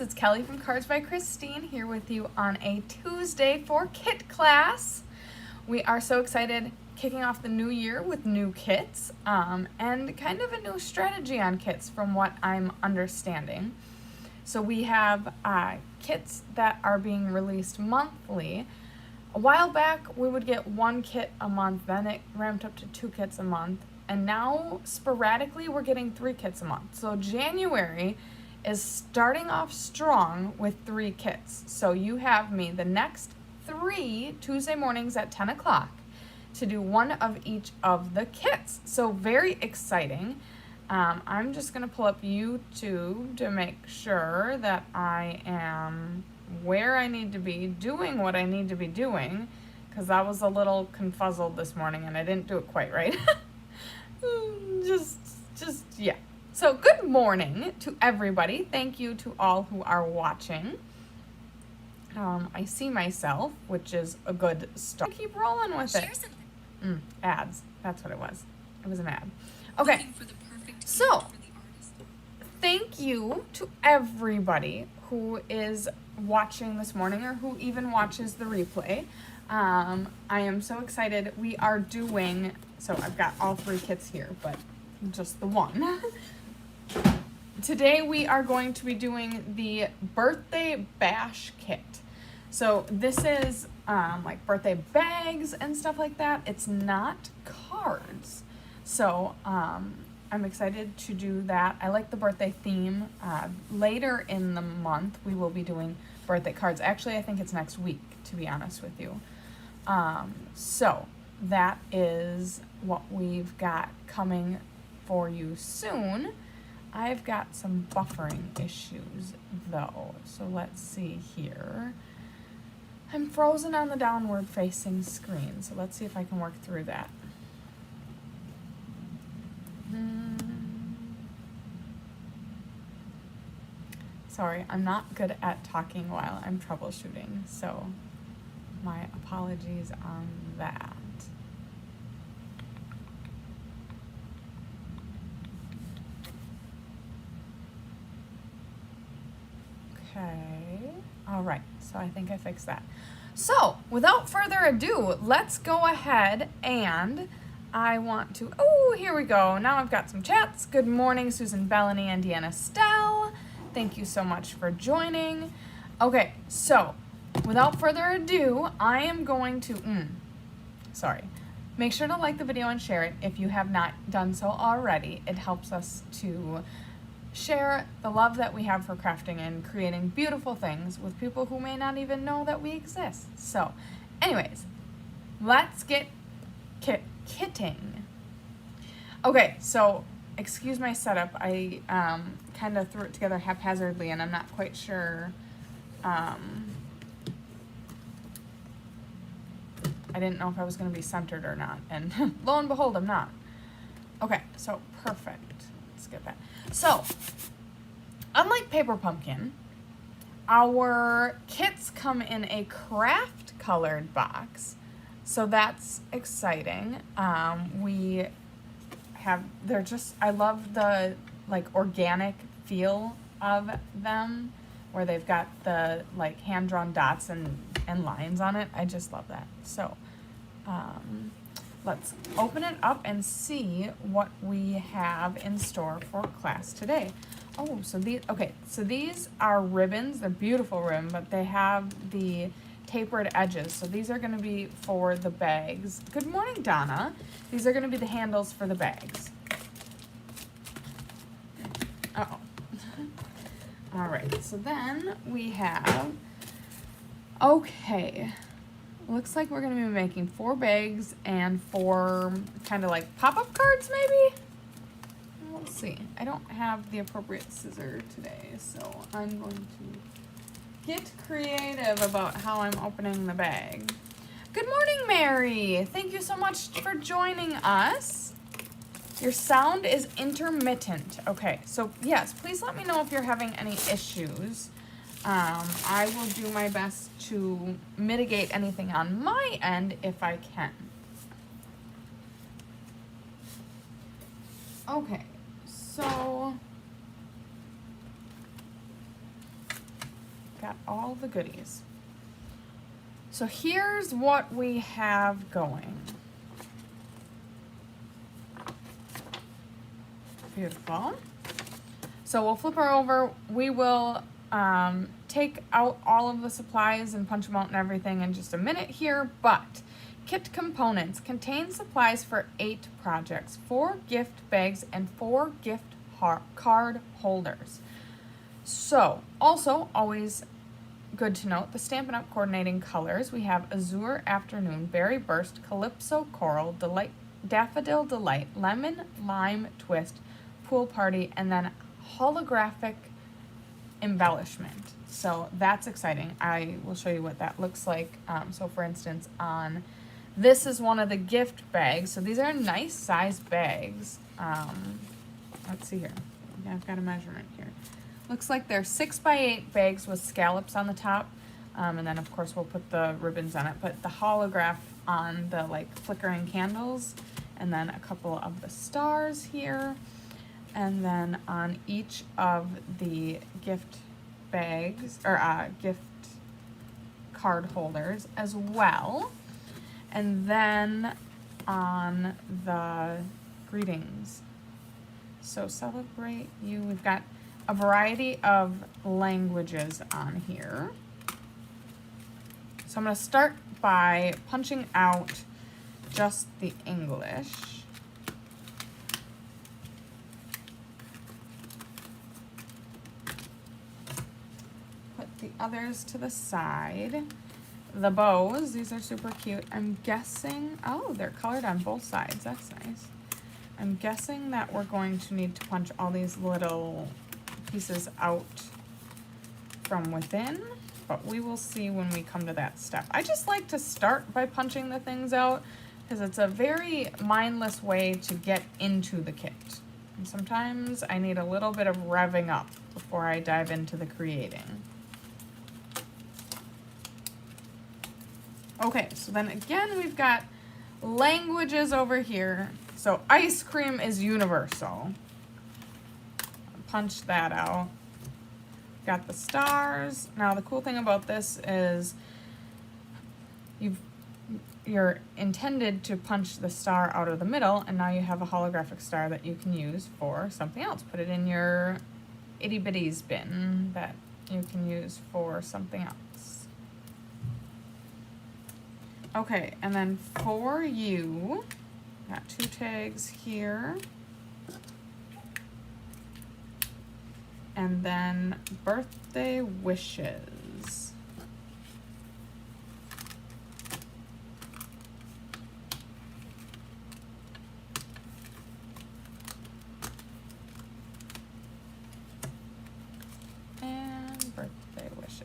It's Kelly from Cards by Christine here with you on a Tuesday for kit class. We are so excited kicking off the new year with new kits and kind of a new strategy on kits from what I'm understanding. So we have kits that are being released monthly. A while back we would get one kit a month, then it ramped up to 2 kits a month, and now sporadically we're getting 3 kits a month. So January is starting off strong with 3 kits. So you have me the next 3 Tuesday mornings at 10 o'clock to do one of each of the kits. So very exciting. I'm just gonna pull up YouTube to make sure that I am where I need to be, doing what I need to be doing, because I was a little confuzzled this morning and I didn't do it quite right. Yeah. So good morning to everybody. Thank you to all who are watching. I see myself, which is a good start. Keep rolling with it. Ads. That's what it was. It was an ad. Okay. So, thank you to everybody who is watching this morning or who even watches the replay. I am so excited. We are doing, so I've got all 3 kits here, but just the one. Today we are going to be doing the birthday bash kit. So this is like birthday bags and stuff like that. It's not cards. So I'm excited to do that. I like the birthday theme. Later in the month we will be doing birthday cards. Actually, I think it's next week, to be honest with you. So that is what we've got coming for you soon. I've got some buffering issues though, so let's see here. I'm frozen on the downward facing screen, so let's see if I can work through that. Sorry, I'm not good at talking while I'm troubleshooting, so my apologies on that. Okay, all right, so I think I fixed that. So, without further ado, let's go ahead and I want to, oh, here we go. Now I've got some chats. Good morning, Susan Bellany and Deanna Stell. Thank you so much for joining. Okay, so without further ado, I am going to, make sure to like the video and share it if you have not done so already. It helps us to share the love that we have for crafting and creating beautiful things with people who may not even know that we exist. So, anyways, let's get kitting. Okay, so excuse my setup. I kind of threw it together haphazardly and I'm not quite sure. I didn't know if I was going to be centered or not, and lo and behold, I'm not. Okay, so perfect. Let's get that. So, unlike Paper Pumpkin, our kits come in a craft colored box, so that's exciting. We have, they're just, I love the like organic feel of them, where they've got the like hand-drawn dots and lines on it. I just love that. So let's open it up and see what we have in store for class today. Oh, so these are ribbons. They're beautiful ribbon, but they have the tapered edges. So these are going to be for the bags. Good morning, Donna. These are going to be the handles for the bags. Uh-oh. All right, so then we have, okay, looks like we're going to be making 4 bags and 4 kind of like pop-up cards maybe? We'll see. I don't have the appropriate scissor today, so I'm going to get creative about how I'm opening the bag. Good morning, Mary. Thank you so much for joining us. Your sound is intermittent. Okay, so yes, please let me know if you're having any issues. I will do my best to mitigate anything on my end if I can. Okay, so got all the goodies. So here's what we have going. Beautiful. So we'll flip her over. We will take out all of the supplies and punch them out and everything in just a minute here, but kit components contain supplies for 8 projects, 4 gift bags, and 4 gift card holders. So, also, always good to note, the Stampin' Up! Coordinating colors. We have Azure Afternoon, Berry Burst, Calypso Coral, Delight, Daffodil Delight, Lemon Lime Twist, Pool Party, and then holographic embellishment. So that's exciting. I will show you what that looks like. So for instance, this is one of the gift bags. So these are nice size bags. Let's see here. Yeah, I've got a measurement here. Looks like they're 6x8 bags with scallops on the top. And then of course we'll put the ribbons on it, but the holograph on the like flickering candles, and then a couple of the stars here. And then on each of the gift bags, or gift card holders as well. And then on the greetings. So celebrate you. We've got a variety of languages on here. So I'm going to start by punching out just the English. The others to the side. The bows, these are super cute. I'm guessing, oh, they're colored on both sides. That's nice. I'm guessing that we're going to need to punch all these little pieces out from within, but we will see when we come to that step. I just like to start by punching the things out because it's a very mindless way to get into the kit. And sometimes I need a little bit of revving up before I dive into the creating. Okay, so then again, we've got languages over here. So ice cream is universal. Punch that out. Got the stars. Now the cool thing about this is you're intended to punch the star out of the middle, and now you have a holographic star that you can use for something else. Put it in your itty bitties bin that you can use for something else. Okay, and then for you, got 2 tags here. And then birthday wishes. And birthday wishes.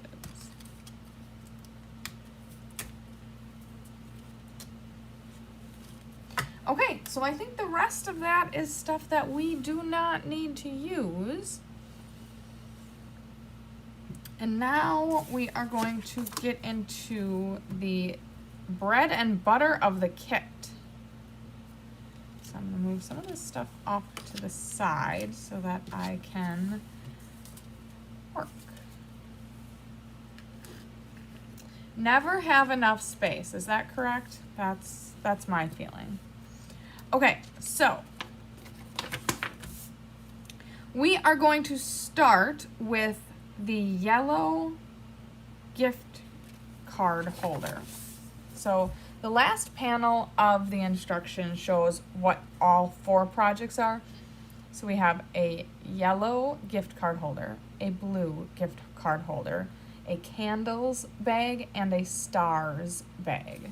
Okay, so I think the rest of that is stuff that we do not need to use. And now we are going to get into the bread and butter of the kit. So I'm going to move some of this stuff off to the side so that I can work. Never have enough space, is that correct? That's my feeling. Okay, so we are going to start with the yellow gift card holder. So the last panel of the instructions shows what all 4 projects are. So we have a yellow gift card holder, a blue gift card holder, a candles bag, and a stars bag.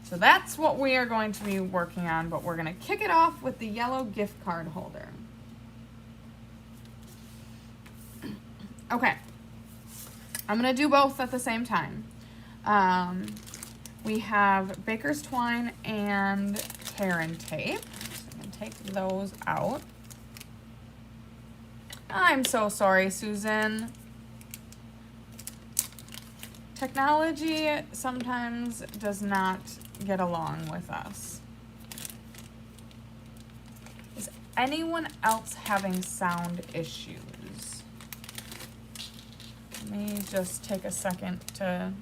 So that's what we are going to be working on, but we're going to kick it off with the yellow gift card holder. Okay, I'm going to do both at the same time. We have baker's twine and tear and tape. So I'm going to take those out. I'm so sorry, Susan. Technology sometimes does not get along with us. Is anyone else having sound issues? Maybe just take a second to...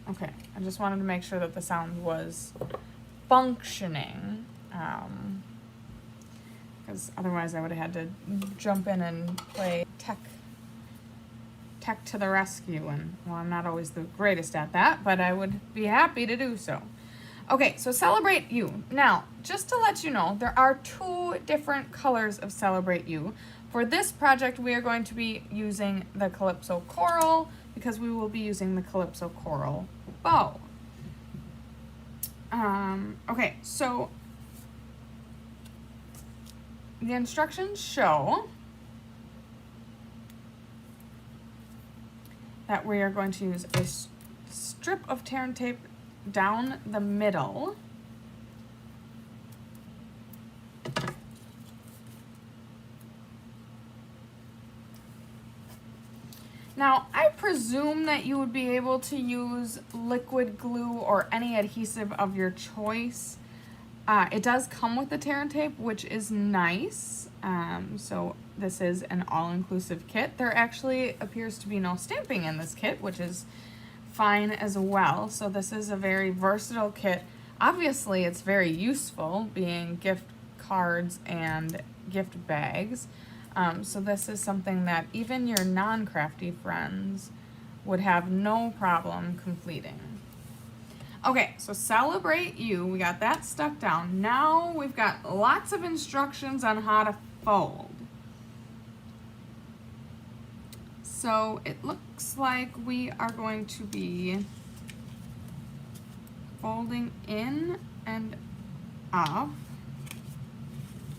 Okay, I just wanted to make sure that the sound was functioning, because otherwise I would have had to jump in and play tech to the rescue, and well, I'm not always the greatest at that, but I would be happy to do so. Okay, so Celebrate You. Now, just to let you know, there are 2 different colors of Celebrate You. For this project, we are going to be using the Calypso Coral because we will be using the Calypso Coral bow. Okay, so the instructions show that we are going to use a strip of tear and tape down the middle. Now, I presume that you would be able to use liquid glue or any adhesive of your choice. It does come with the tear and tape, which is nice. So this is an all-inclusive kit. There actually appears to be no stamping in this kit, which is fine as well. So this is a very versatile kit. Obviously, it's very useful, being gift cards and gift bags. So this is something that even your non-crafty friends would have no problem completing. Okay, so Celebrate You, we got that stuck down. Now we've got lots of instructions on how to fold. So it looks like we are going to be folding in and up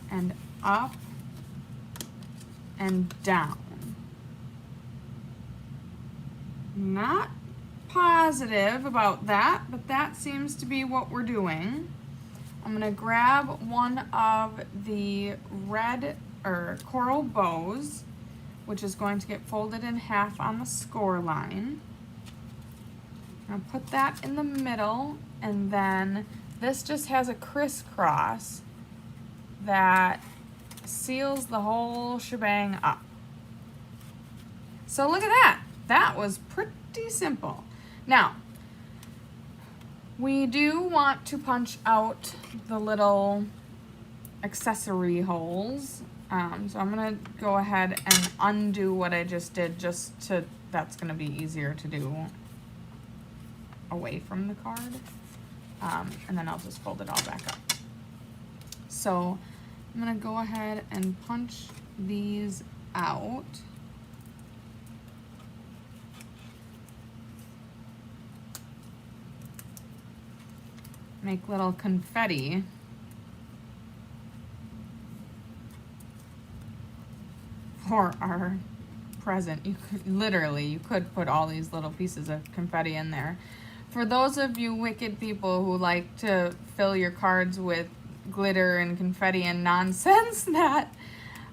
and up and down. Not positive about that, but that seems to be what we're doing. I'm gonna grab one of the red or coral bows, which is going to get folded in half on the score line. I'll put that in the middle, and then this just has a crisscross that seals the whole shebang up. So look at that. That was pretty simple. Now, we do want to punch out the little accessory holes. So I'm gonna go ahead and undo what I just did, that's gonna be easier to do away from the card. And then I'll just fold it all back up. So I'm gonna go ahead and punch these out. Make little confetti. For our present. You could put all these little pieces of confetti in there. For those of you wicked people who like to fill your cards with glitter and confetti and nonsense that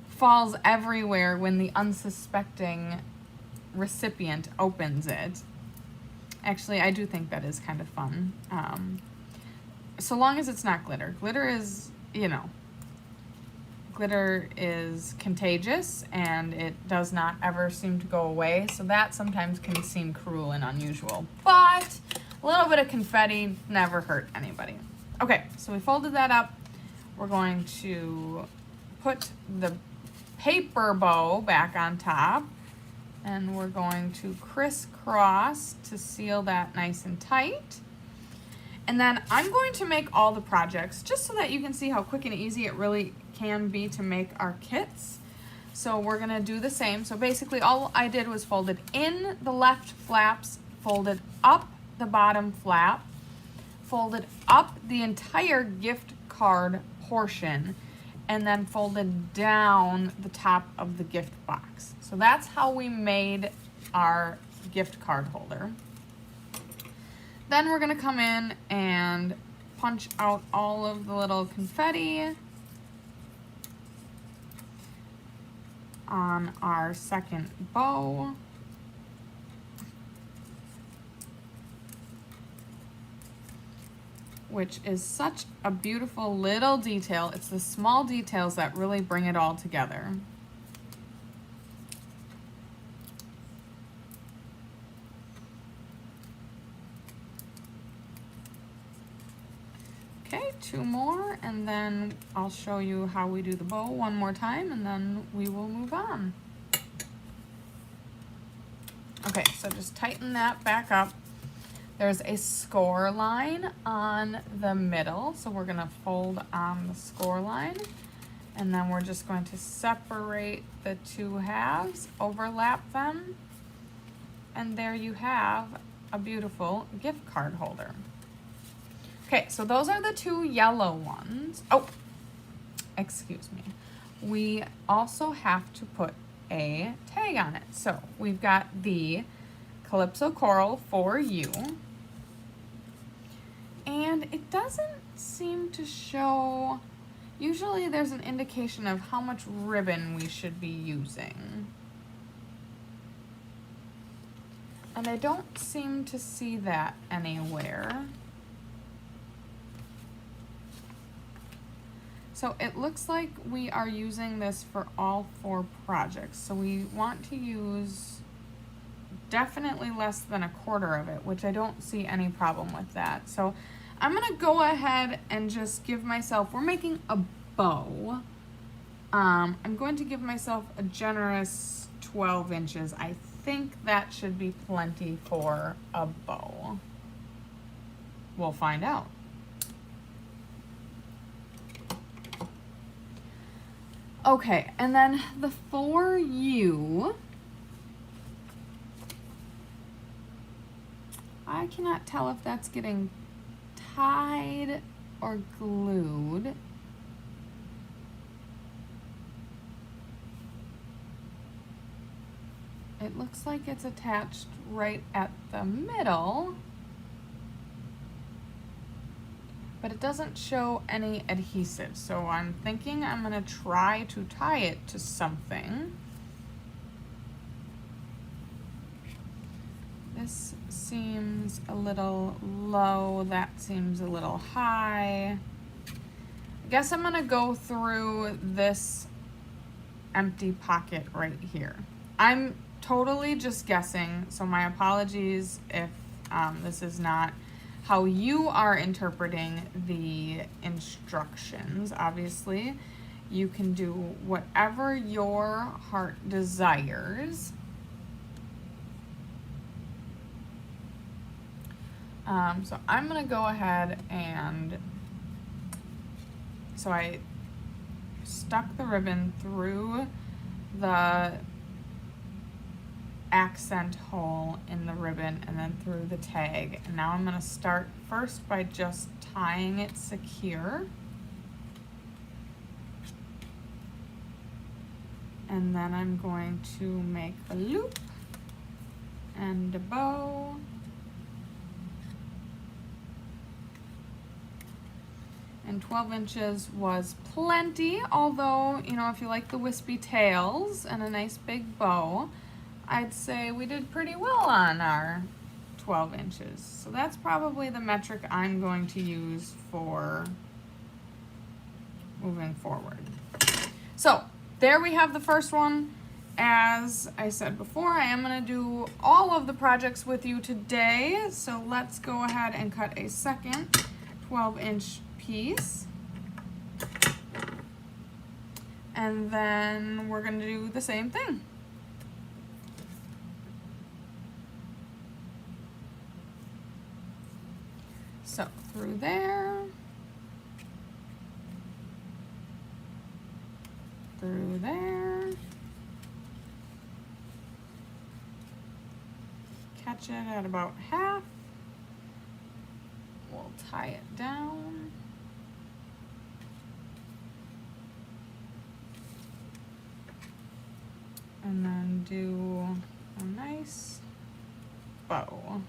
falls everywhere when the unsuspecting recipient opens it. Actually, I do think that is kind of fun. So long as it's not glitter. Glitter is, glitter is contagious and it does not ever seem to go away. So that sometimes can seem cruel and unusual. But a little bit of confetti never hurt anybody. Okay, so we folded that up. We're going to put the paper bow back on top. And we're going to crisscross to seal that nice and tight. And then I'm going to make all the projects just so that you can see how quick and easy it really can be to make our kits. So we're gonna do the same. So basically all I did was folded in the left flaps, folded up the bottom flap, folded up the entire gift card portion, and then folded down the top of the gift box. So that's how we made our gift card holder. Then we're gonna come in and punch out all of the little confetti on our second bow. Which is such a beautiful little detail. It's the small details that really bring it all together. Okay, 2 more, and then I'll show you how we do the bow one more time, and then we will move on. Okay, so just tighten that back up. There's a score line on the middle, so we're gonna fold on the score line, and then we're just going to separate the 2 halves, overlap them, and there you have a beautiful gift card holder. Okay, so those are the 2 yellow ones. Oh, excuse me. We also have to put a tag on it. So we've got the Calypso Coral for you. And it doesn't seem to show, usually there's an indication of how much ribbon we should be using. And I don't seem to see that anywhere. So it looks like we are using this for all 4 projects. So we want to use definitely less than 1/4 of it, which I don't see any problem with that. So I'm gonna go ahead and just give myself, we're making a bow. I'm going to give myself a generous 12 inches. I think that should be plenty for a bow. We'll find out. Okay, and then the for you, I cannot tell if that's getting tied or glued. It looks like it's attached right at the middle, but it doesn't show any adhesive. So I'm thinking I'm gonna try to tie it to something. This seems a little low, that seems a little high. I guess I'm gonna go through this empty pocket right here. I'm totally just guessing, so my apologies if this is not how you are interpreting the instructions. Obviously, you can do whatever your heart desires. So I'm gonna go ahead and, so I stuck the ribbon through the accent hole in the ribbon and then through the tag. And now I'm gonna start first by just tying it secure. And then I'm going to make a loop and a bow. And 12 inches was plenty, although, you know, if you like the wispy tails and a nice big bow, I'd say we did pretty well on our 12 inches. So that's probably the metric I'm going to use for moving forward. So there we have the first one. As I said before, I am going to do all of the projects with you today. So let's go ahead and cut a second 12-inch piece. And then we're going to do the same thing. So through there, through there, catch it at about half, we'll tie it down, and then do a nice bow.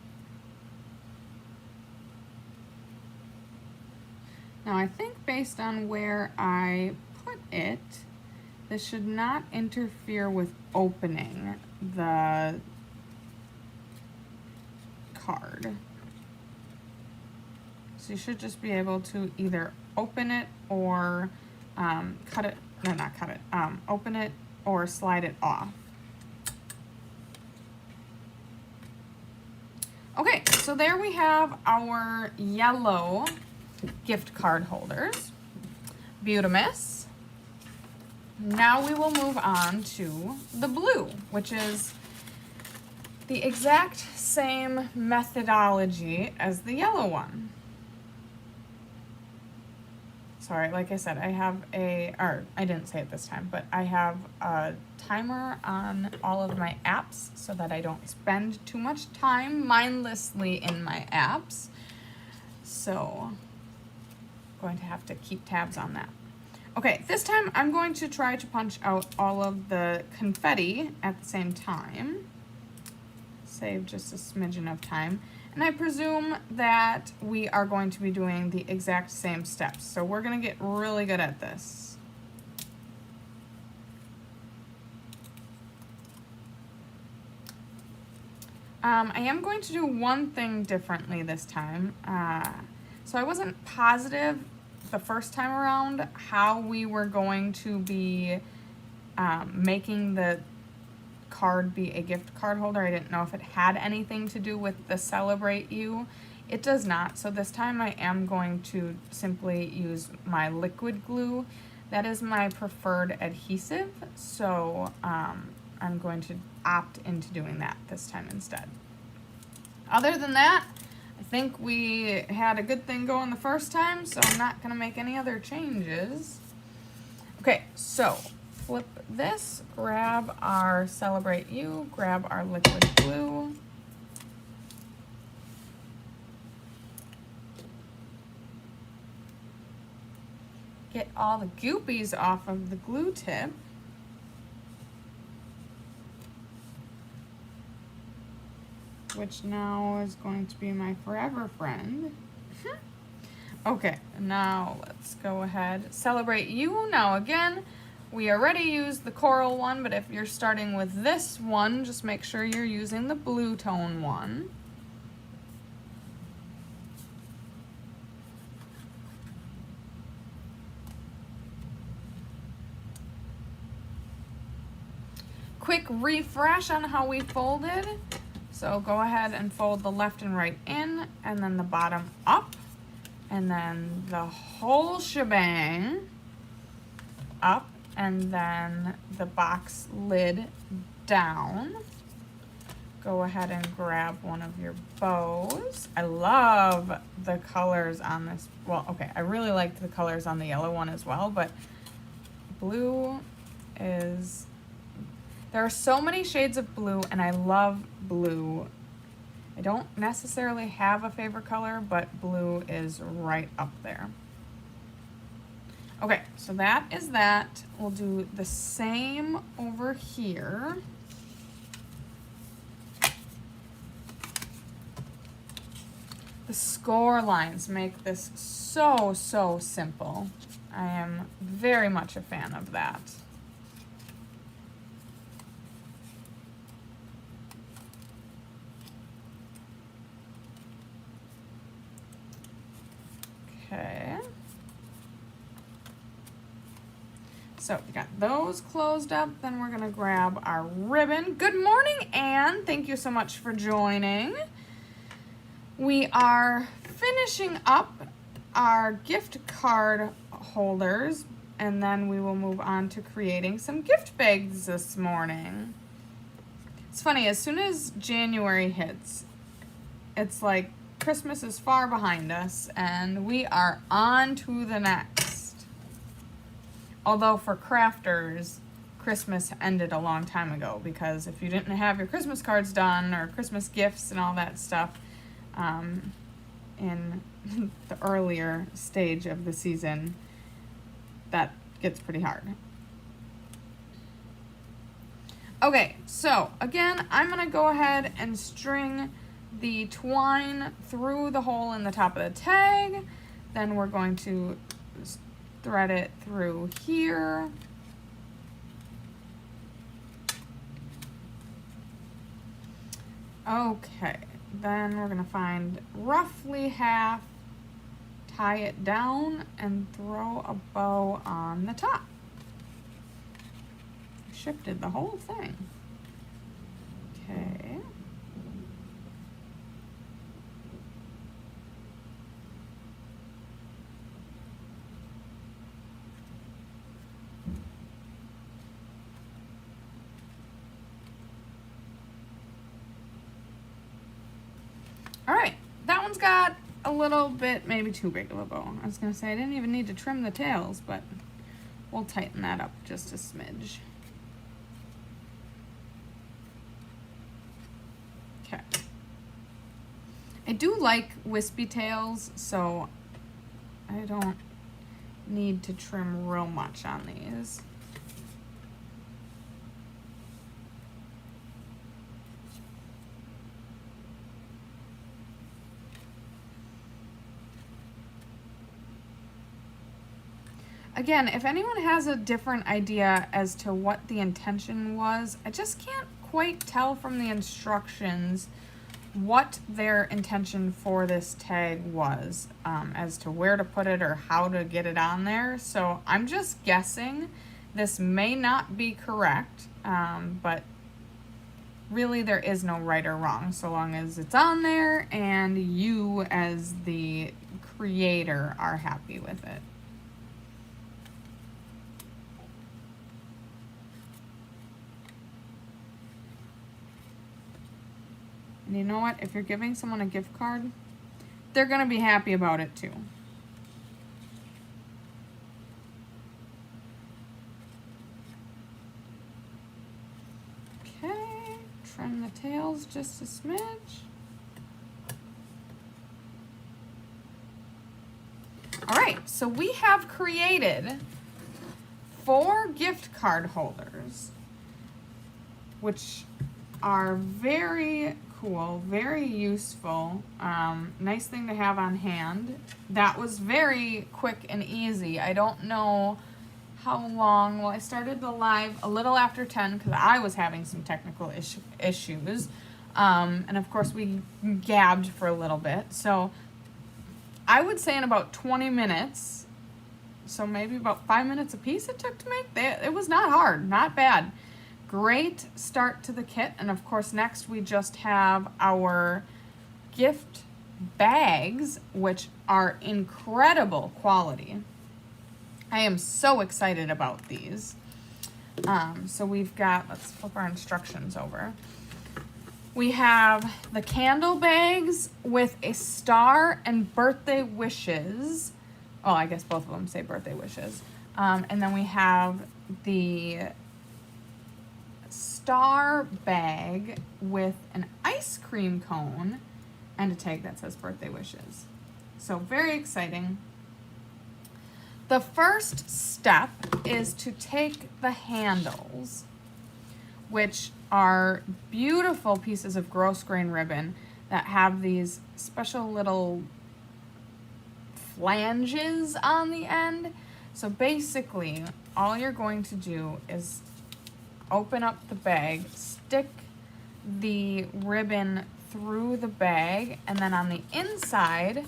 Now I think based on where I put it, this should not interfere with opening the card. So you should just be able to either open it or cut it, no, not cut it, open it or slide it off. Okay, so there we have our yellow gift card holders. Beautimus. Now we will move on to the blue, which is the exact same methodology as the yellow one. Sorry, like I said, I have I didn't say it this time, but I have a timer on all of my apps so that I don't spend too much time mindlessly in my apps. So I'm going to have to keep tabs on that. Okay, this time I'm going to try to punch out all of the confetti at the same time. Save just a smidgen of time. And I presume that we are going to be doing the exact same steps. So we're going to get really good at this. I am going to do one thing differently this time. So I wasn't positive the first time around how we were going to be making the card be a gift card holder. I didn't know if it had anything to do with the Celebrate You. It does not. So this time I am going to simply use my liquid glue. That is my preferred adhesive. So I'm going to opt into doing that this time instead. Other than that, I think we had a good thing going the first time, so I'm not going to make any other changes. Okay, so flip this, grab our Celebrate You, grab our liquid glue. Get all the goopies off of the glue tip. Which now is going to be my forever friend. Okay, now let's go ahead. Celebrate You. Now again, we already used the coral one, but if you're starting with this one, just make sure you're using the blue tone one. Quick refresh on how we folded. So go ahead and fold the left and right in, and then the bottom up, and then the whole shebang up, and then the box lid down. Go ahead and grab one of your bows. I love the colors on this. Well, okay, I really liked the colors on the yellow one as well, but blue is... There are so many shades of blue, and I love blue. I don't necessarily have a favorite color, but blue is right up there. Okay, so that is that. We'll do the same over here. The score lines make this so simple. I am very much a fan of that. Okay. So we got those closed up. Then we're gonna grab our ribbon. Good morning, Anne. Thank you so much for joining. We are finishing up our gift card holders, and then we will move on to creating some gift bags this morning. It's funny, as soon as January hits, it's like Christmas is far behind us, and we are on to the next. Although for crafters, Christmas ended a long time ago, because if you didn't have your Christmas cards done or Christmas gifts and all that stuff in the earlier stage of the season, that gets pretty hard. Okay, so again, I'm gonna go ahead and string the twine through the hole in the top of the tag. Then we're going to thread it through here. Okay, then we're gonna find roughly half, tie it down, and throw a bow on the top. Shifted the whole thing. Okay. All right, that one's got a little bit, maybe too big of a bow. I was gonna say I didn't even need to trim the tails, but we'll tighten that up just a smidge. Okay. I do like wispy tails, so I don't need to trim real much on these. Again, if anyone has a different idea as to what the intention was, I just can't quite tell from the instructions what their intention for this tag was, as to where to put it or how to get it on there. So I'm just guessing. This may not be correct, but really there is no right or wrong so long as it's on there and you as the creator are happy with it. And you know what? If you're giving someone a gift card, they're going to be happy about it too. Okay, trim the tails just a smidge. All right, so we have created 4 gift card holders, which are very cool, very useful. Nice thing to have on hand. That was very quick and easy. I don't know how long. Well, I started the live a little after 10 because I was having some technical issues. And of course we gabbed for a little bit. So I would say in about 20 minutes, so maybe about 5 minutes a piece it took to make. It was not hard, not bad. Great start to the kit. And of course next we just have our gift bags, which are incredible quality. I am so excited about these. So we've got, let's flip our instructions over. We have the candle bags with a star and birthday wishes. Oh, I guess both of them say birthday wishes. And then we have the star bag with an ice cream cone and a tag that says birthday wishes. So very exciting. The first step is to take the handles, which are beautiful pieces of gross grain ribbon that have these special little flanges on the end. So basically, all you're going to do is open up the bag, stick the ribbon through the bag, and then on the inside,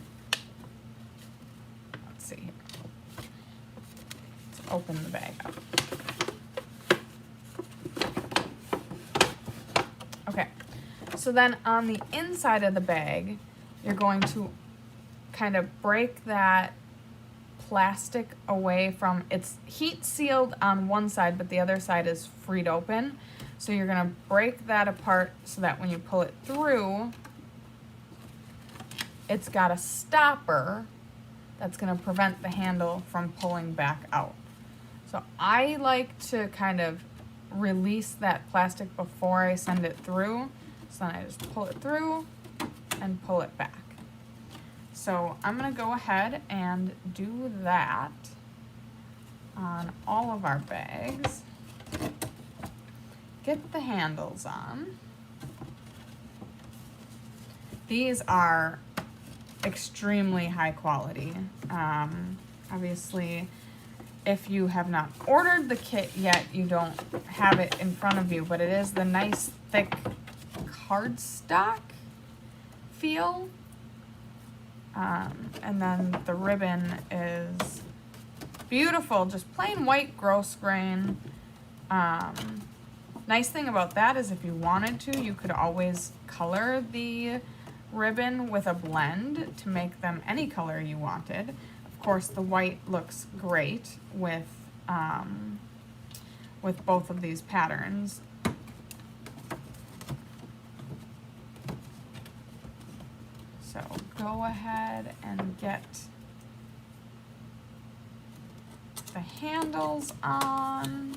let's see here. Let's open the bag up. Okay, so then on the inside of the bag, you're going to kind of break that plastic away from, it's heat sealed on one side, but the other side is freed open. So you're gonna break that apart so that when you pull it through, it's got a stopper that's gonna prevent the handle from pulling back out. So I like to kind of release that plastic before I send it through. So then I just pull it through and pull it back. So I'm gonna go ahead and do that on all of our bags. Get the handles on. These are extremely high quality. Obviously, if you have not ordered the kit yet, you don't have it in front of you, but it is the nice thick cardstock feel. And then the ribbon is beautiful, just plain white gross grain. Nice thing about that is if you wanted to, you could always color the ribbon with a blend to make them any color you wanted. Of course, the white looks great with both of these patterns. So go ahead and get the handles on.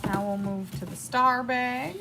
Now we'll move to the star bag.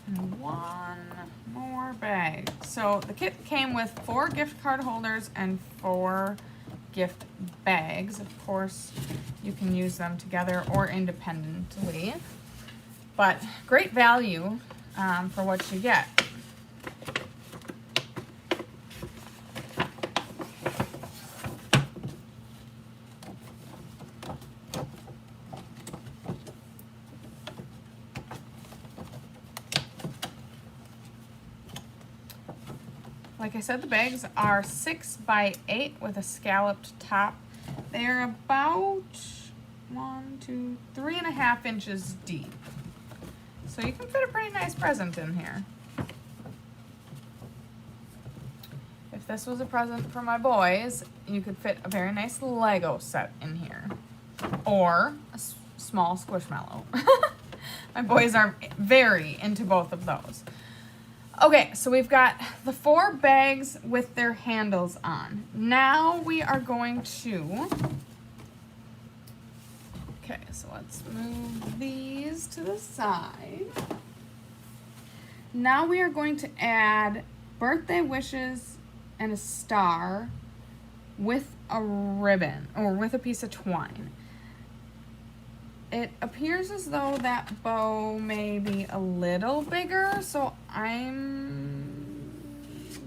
And one more bag. So the kit came with 4 gift card holders and 4 gift bags. Of course, you can use them together or independently, but great value for what you get. Like I said, the bags are 6 by 8 with a scalloped top. They're about 3.5 inches deep. So you can fit a pretty nice present in here. If this was a present for my boys, you could fit a very nice Lego set in here. Or a small Squishmallow. My boys are very into both of those. Okay, so we've got the 4 bags with their handles on. Now we are going to, okay, so let's move these to the side. Now we are going to add birthday wishes and a star with a ribbon, or with a piece of twine. It appears as though that bow may be a little bigger, so I'm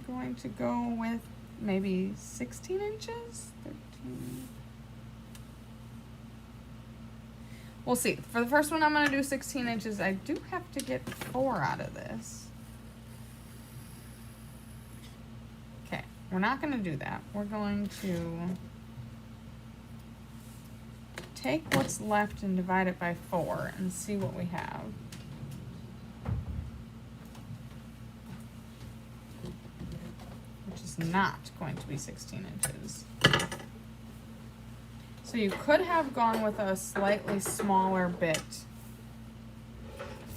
going to go with maybe 16 inches, 13. We'll see. For the first one, I'm going to do 16 inches. I do have to get 4 out of this. Okay, we're not going to do that. We're going to take what's left and divide it by 4 and see what we have. Which is not going to be 16 inches. So you could have gone with a slightly smaller bit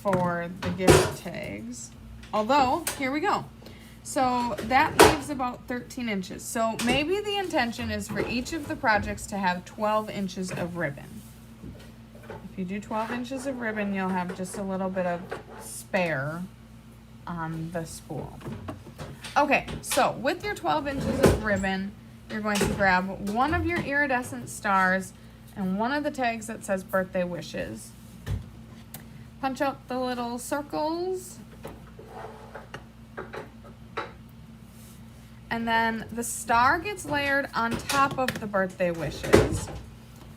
for the gift tags. Although, here we go. So that leaves about 13 inches. So maybe the intention is for each of the projects to have 12 inches of ribbon. If you do 12 inches of ribbon, you'll have just a little bit of spare on the spool. Okay, so with your 12 inches of ribbon, you're going to grab one of your iridescent stars and one of the tags that says birthday wishes. Punch out the little circles. And then the star gets layered on top of the birthday wishes. I'm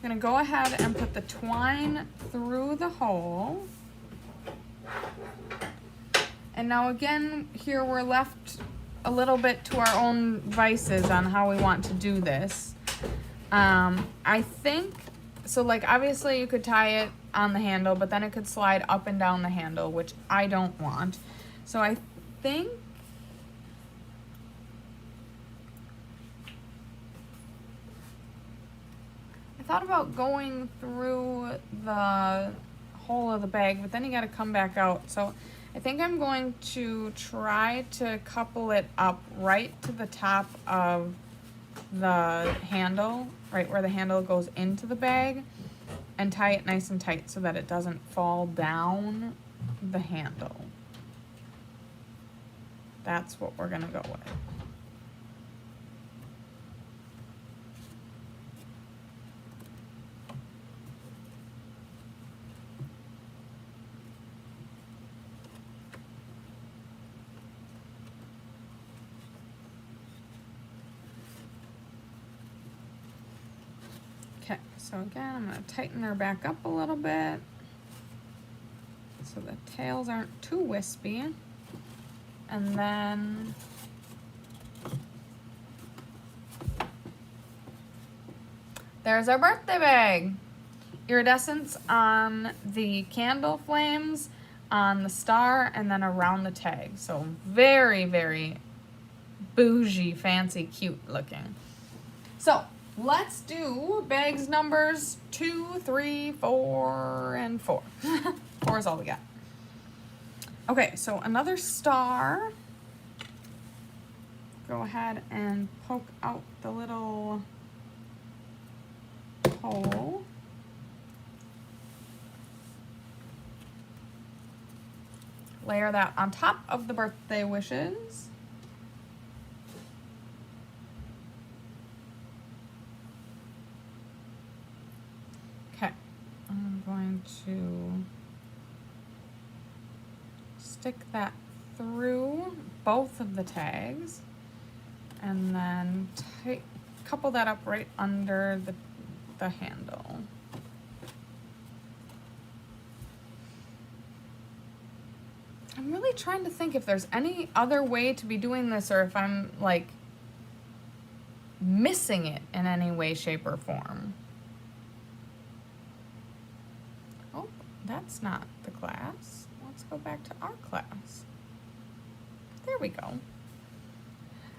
gonna go ahead and put the twine through the hole. And now again, here we're left a little bit to our own vices on how we want to do this. I think, so like obviously you could tie it on the handle, but then it could slide up and down the handle, which I don't want. So I think thought about going through the hole of the bag, but then you got to come back out. So I think I'm going to try to couple it up right to the top of the handle, right where the handle goes into the bag, and tie it nice and tight so that it doesn't fall down the handle. That's what we're gonna go with. Okay, so again, I'm going to tighten her back up a little bit so the tails aren't too wispy. And then there's our birthday bag. Iridescence on the candle flames, on the star, and then around the tag. So very, very bougie, fancy, cute looking. So let's do bags numbers 2, 3, 4, and 4. 4 is all we got. Okay, so another star. Go ahead and poke out the little hole. Layer that on top of the birthday wishes. Okay, I'm going to stick that through both of the tags and then couple that up right under the handle. I'm really trying to think if there's any other way to be doing this or if I'm like missing it in any way, shape, or form. Oh, that's not the class. Let's go back to our class. There we go.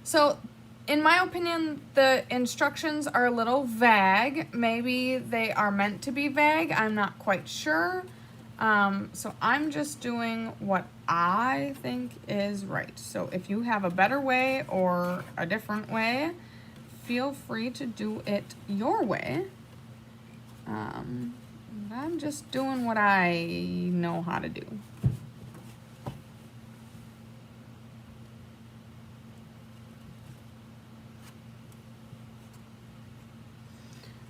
So, in my opinion, the instructions are a little vague. Maybe they are meant to be vague. I'm not quite sure. So I'm just doing what I think is right. So if you have a better way or a different way, feel free to do it your way. I'm just doing what I know how to do.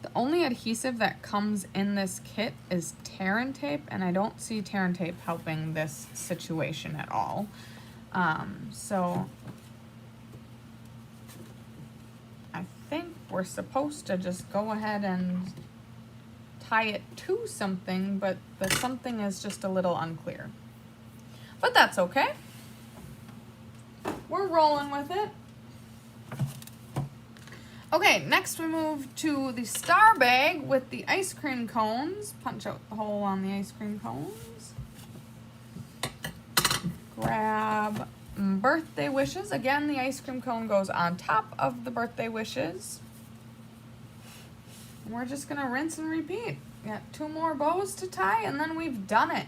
The only adhesive that comes in this kit is tear and tape, and I don't see tear and tape helping this situation at all. So I think we're supposed to just go ahead and tie it to something, but the something is just a little unclear. But that's okay. We're rolling with it. Okay, next we move to the star bag with the ice cream cones. Punch out the hole on the ice cream cones. Grab birthday wishes. Again, the ice cream cone goes on top of the birthday wishes. And we're just gonna rinse and repeat. We got 2 more bows to tie and then we've done it.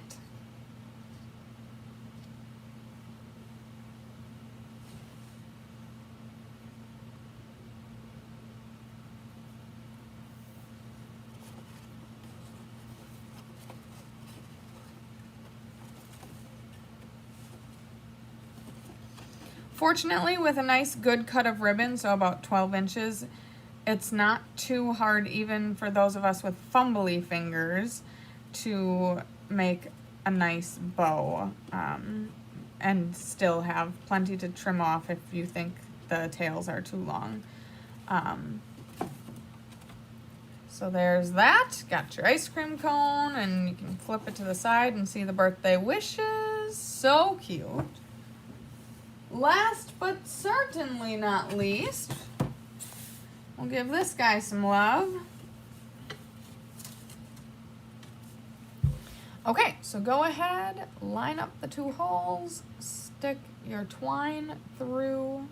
Fortunately, with a nice good cut of ribbon, so about 12 inches, it's not too hard even for those of us with fumbly fingers to make a nice bow and still have plenty to trim off if you think the tails are too long. So there's that. Got your ice cream cone and you can flip it to the side and see the birthday wishes. So cute. Last but certainly not least, we'll give this guy some love. Okay, so go ahead, line up the 2 holes, stick your twine through,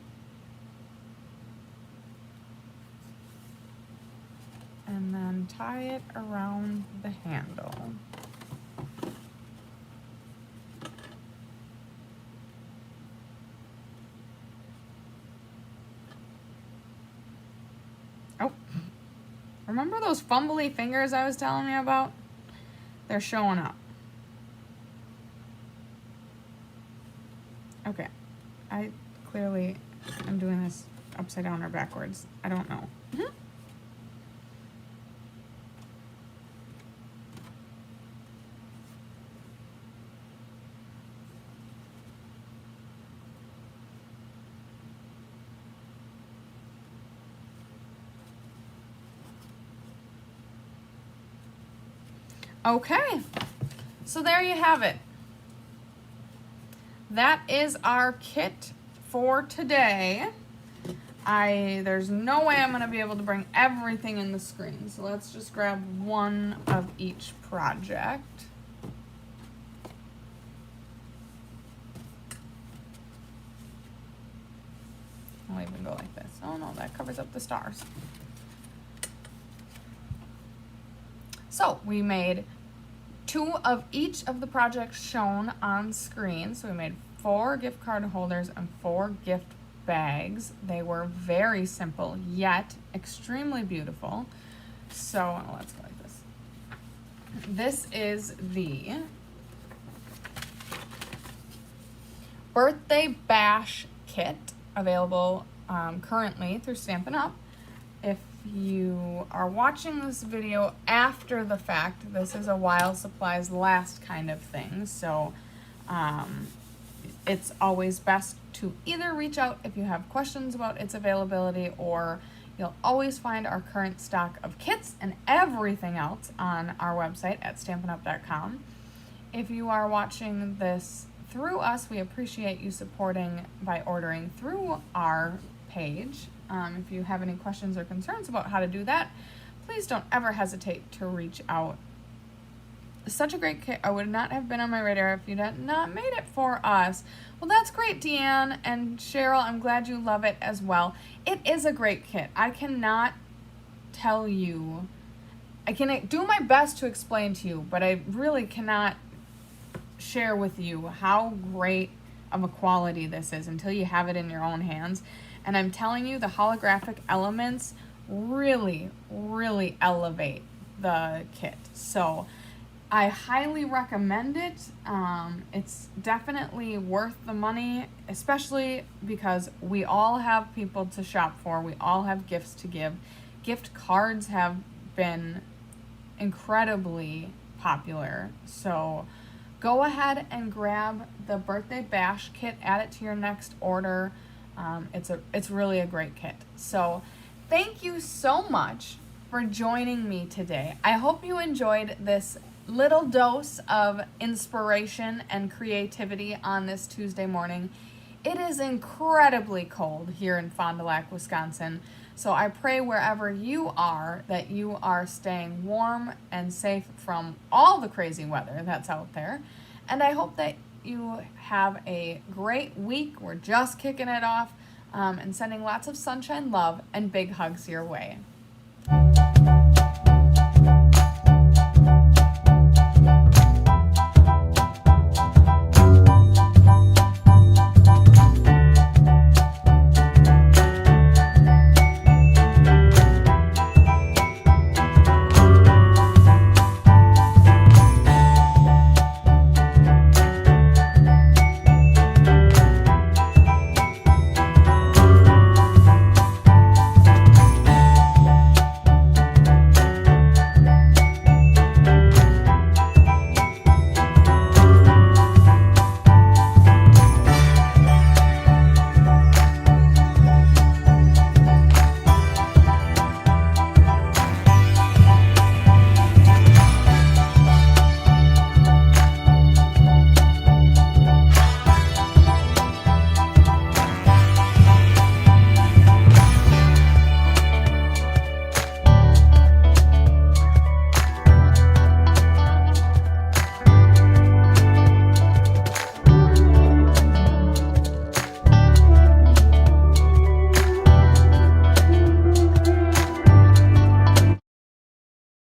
and then tie it around the handle. Oh, remember those fumbly fingers I was telling you about? They're showing up. Okay, I clearly am doing this upside down or backwards. I don't know. Okay, so there you have it. that is our kit for today. There's no way I'm going to be able to bring everything in the screen, so let's just grab one of each project. I'll even go like this. Oh no, that covers up the stars. So we made 2 of each of the projects shown on screen. So we made 4 gift card holders and 4 gift bags. They were very simple, yet extremely beautiful. So let's go like this. This is the birthday bash kit, available currently through Stampin' Up. If you are watching this video after the fact, this is a while supplies last kind of thing, so it's always best to either reach out if you have questions about its availability, or you'll always find our current stock of kits and everything else on our website at stampinup.com. If you are watching this through us, we appreciate you supporting by ordering through our page. If you have any questions or concerns about how to do that, please don't ever hesitate to reach out. Such a great kit. I would not have been on my radar if you had not made it for us. Well, that's great, Deanne and Cheryl. I'm glad you love it as well. It is a great kit. I cannot tell you. I can do my best to explain to you, but I really cannot share with you how great of a quality this is until you have it in your own hands. And I'm telling you, the holographic elements really, really elevate the kit. So I highly recommend it. It's definitely worth the money, especially because we all have people to shop for. We all have gifts to give. Gift cards have been incredibly popular. So go ahead and grab the birthday bash kit, add it to your next order. It's really a great kit. So thank you so much for joining me today. I hope you enjoyed this little dose of inspiration and creativity on this Tuesday morning. It is incredibly cold here in Fond du Lac, Wisconsin. So I pray wherever you are that you are staying warm and safe from all the crazy weather that's out there. And I hope that you have a great week. We're just kicking it off, and sending lots of sunshine, love, and big hugs your way.